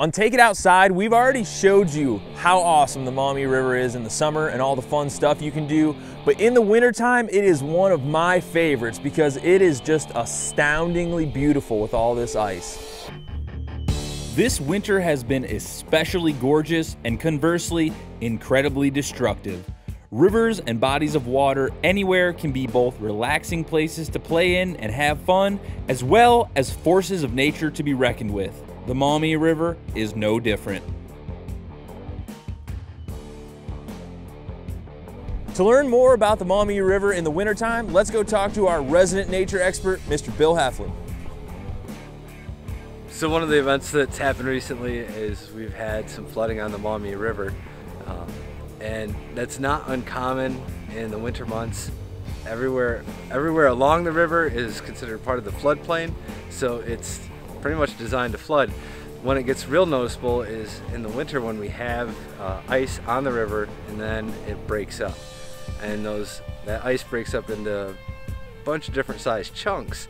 On Take It Outside, we've already showed you how awesome the Maumee River is in the summer and all the fun stuff you can do, but in the wintertime, it is one of my favorites because it is just astoundingly beautiful with all this ice. This winter has been especially gorgeous and conversely, incredibly destructive. Rivers and bodies of water anywhere can be both relaxing places to play in and have fun, as well as forces of nature to be reckoned with. The Maumee River is no different. To learn more about the Maumee River in the wintertime, let's go talk to our resident nature expert, Mr. Bill Heflin. So one of the events that's happened recently is we've had some flooding on the Maumee River, and that's not uncommon in the winter months. Everywhere along the river is considered part of the floodplain, so it's pretty much designed to flood. When it gets real noticeable is in the winter when we have ice on the river and then it breaks up. And that ice breaks up into a bunch of different sized chunks.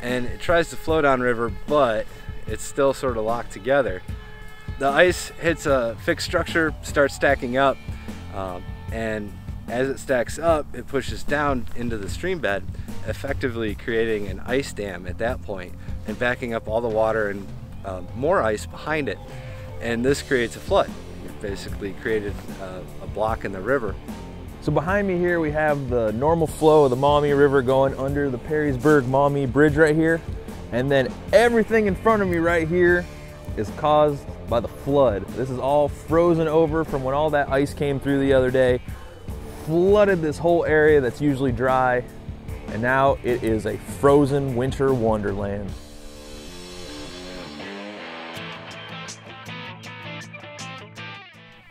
And it tries to flow downriver, but it's still sort of locked together. The ice hits a fixed structure, starts stacking up, and as it stacks up, it pushes down into the stream bed, effectively creating an ice dam at that point and backing up all the water and more ice behind it. And this creates a flood. You've basically created a block in the river. So behind me here we have the normal flow of the Maumee River going under the Perrysburg-Maumee Bridge right here. And then everything in front of me right here is caused by the flood. This is all frozen over from when all that ice came through the other day, flooded this whole area that's usually dry, and now it is a frozen winter wonderland.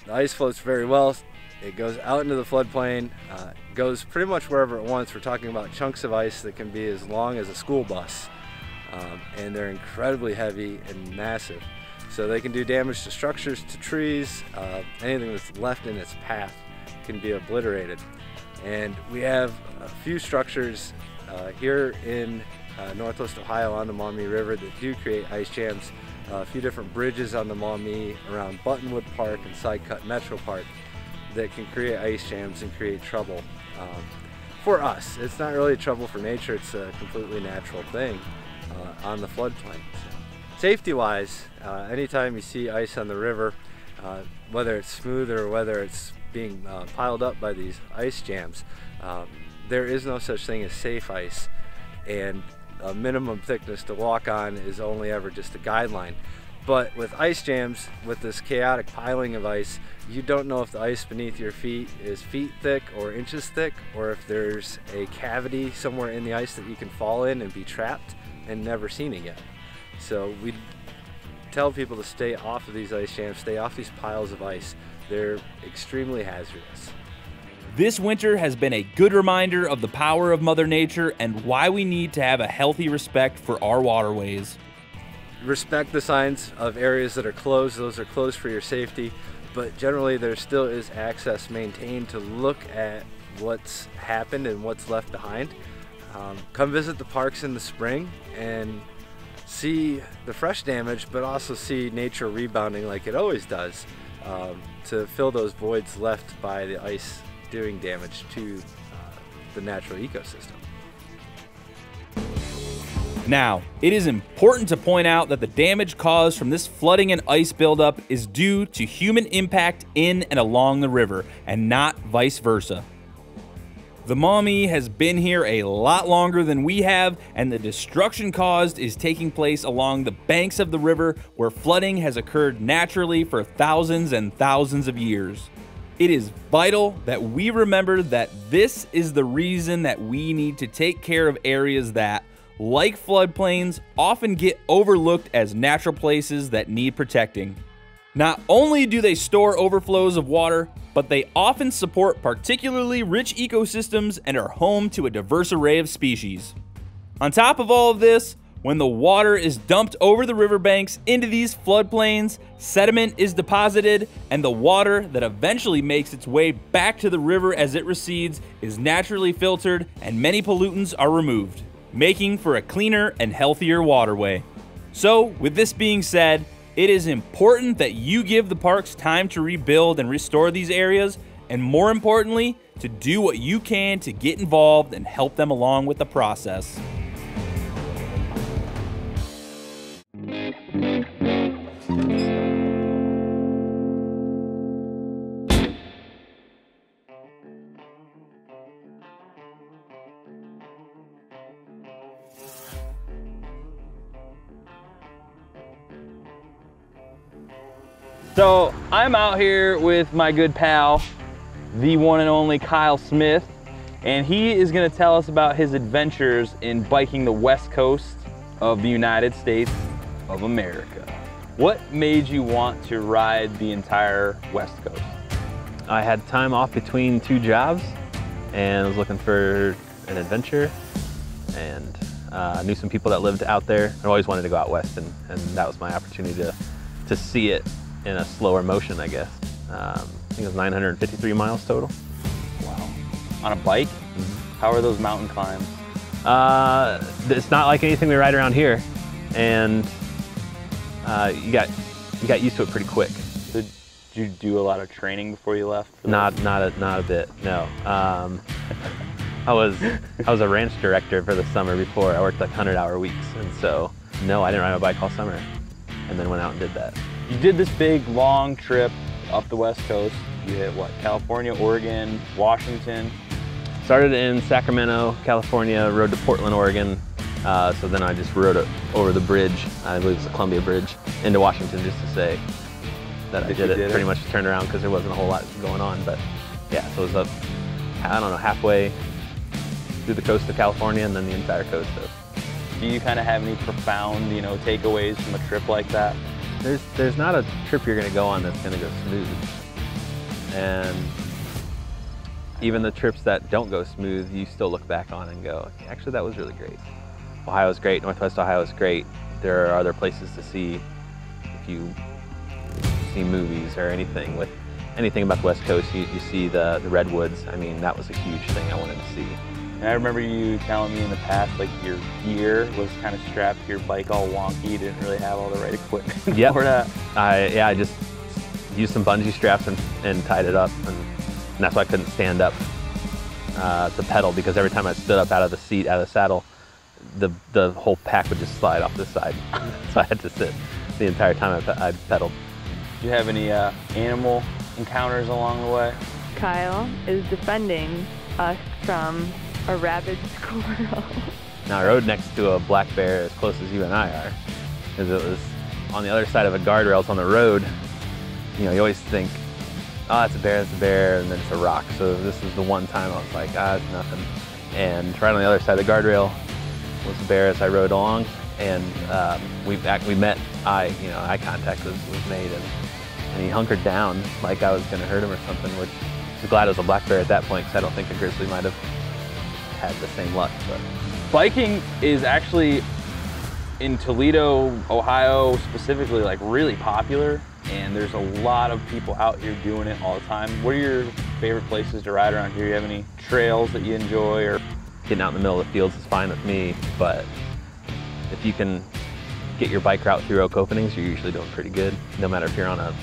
The ice floats very well. It goes out into the floodplain, goes pretty much wherever it wants. We're talking about chunks of ice that can be as long as a school bus, and they're incredibly heavy and massive. So they can do damage to structures, to trees, anything that's left in its path can be obliterated. And we have a few structures here in Northwest Ohio on the Maumee River that do create ice jams. A few different bridges on the Maumee around Buttonwood Park and Sidecut Metro Park that can create ice jams and create trouble for us. It's not really trouble for nature, it's a completely natural thing on the floodplain. Safety-wise, anytime you see ice on the river, whether it's smooth or whether it's being piled up by these ice jams, there is no such thing as safe ice, and a minimum thickness to walk on is only ever just a guideline. But with ice jams, with this chaotic piling of ice, you don't know if the ice beneath your feet is feet thick or inches thick, or if there's a cavity somewhere in the ice that you can fall in and be trapped and never seen again. So we tell people to stay off of these ice jams, stay off these piles of ice. They're extremely hazardous. This winter has been a good reminder of the power of Mother Nature and why we need to have a healthy respect for our waterways. Respect the signs of areas that are closed. Those are closed for your safety, but generally there still is access maintained to look at what's happened and what's left behind. Come visit the parks in the spring and see the fresh damage, but also see nature rebounding like it always does, to fill those voids left by the ice doing damage to the natural ecosystem. Now, it is important to point out that the damage caused from this flooding and ice buildup is due to human impact in and along the river, and not vice versa. The Maumee has been here a lot longer than we have, and the destruction caused is taking place along the banks of the river where flooding has occurred naturally for thousands and thousands of years. It is vital that we remember that this is the reason that we need to take care of areas that, like floodplains, often get overlooked as natural places that need protecting. Not only do they store overflows of water, but they often support particularly rich ecosystems and are home to a diverse array of species. On top of all of this, when the water is dumped over the riverbanks into these floodplains, sediment is deposited, and the water that eventually makes its way back to the river as it recedes is naturally filtered and many pollutants are removed, making for a cleaner and healthier waterway. So, with this being said, It is important that you give the parks time to rebuild and restore these areas, and more importantly, to do what you can to get involved and help them along with the process. So I'm out here with my good pal, the one and only Kyle Smith, and he is going to tell us about his adventures in biking the west coast of the United States of America. What made you want to ride the entire west coast? I had time off between 2 jobs and was looking for an adventure, and knew some people that lived out there. I always wanted to go out west, and that was my opportunity to see it in a slower motion, I guess. I think it was 953 miles total. Wow. On a bike? Mm-hmm. How are those mountain climbs? It's not like anything we ride around here, and you got used to it pretty quick. Did you do a lot of training before you left? Not a bit, no. I was a ranch director for the summer before. I worked like 100-hour weeks, and so no, I didn't ride my bike all summer, and then went out and did that. You did this big long trip up the west coast. You hit what? California, Oregon, Washington. Started in Sacramento, California, rode to Portland, Oregon. So then I just rode it over the bridge, I believe it's the Columbia Bridge, into Washington, just to say that I did it. Pretty much turned around because there wasn't a whole lot going on. But yeah, so it was up, I don't know, halfway through the coast of California and then the entire coast. Do you kind of have any profound, takeaways from a trip like that? There's not a trip you're going to go on that's going to go smooth. And even the trips that don't go smooth, you still look back on and go, actually, that was really great. Ohio's great, Northwest Ohio is great. There are other places to see if you see movies or anything. With anything about the West Coast, you see the redwoods. I mean, that was a huge thing I wanted to see. And I remember you telling me in the past, like your gear was kind of strapped to your bike all wonky. You didn't really have all the right equipment yep. for that. I just used some bungee straps and tied it up, and that's why I couldn't stand up to pedal, because every time I stood up out of the seat, out of the saddle, the whole pack would just slide off the side. So I had to sit the entire time I pedaled. Do you have any animal encounters along the way? Kyle is defending us from a rabid squirrel. Now I rode next to a black bear as close as you and I are, because it was on the other side of a guardrails on the road. You always think, oh, that's a bear, and then it's a rock. So this is the one time I was like, it's nothing. And right on the other side of the guardrail was a bear as I rode along, and we met, eye contact was made, and he hunkered down like I was gonna hurt him or something, which I was glad it was a black bear at that point, because I don't think a grizzly might have had the same luck. But biking is actually, in Toledo, Ohio specifically, like really popular, and there's a lot of people out here doing it all the time. What are your favorite places to ride around here? Do you have any trails that you enjoy? Or getting out in the middle of the fields is fine with me, but if you can get your bike route through oak openings, you're usually doing pretty good. No matter if you're on a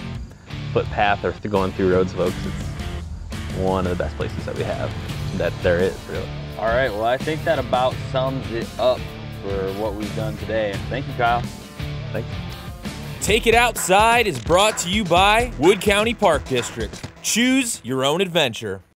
footpath or going through roads of oaks, it's one of the best places that we have, that there is, really. All right, well, I think that about sums it up for what we've done today. And thank you, Kyle. Thanks. Take It Outside is brought to you by Wood County Park District. Choose your own adventure.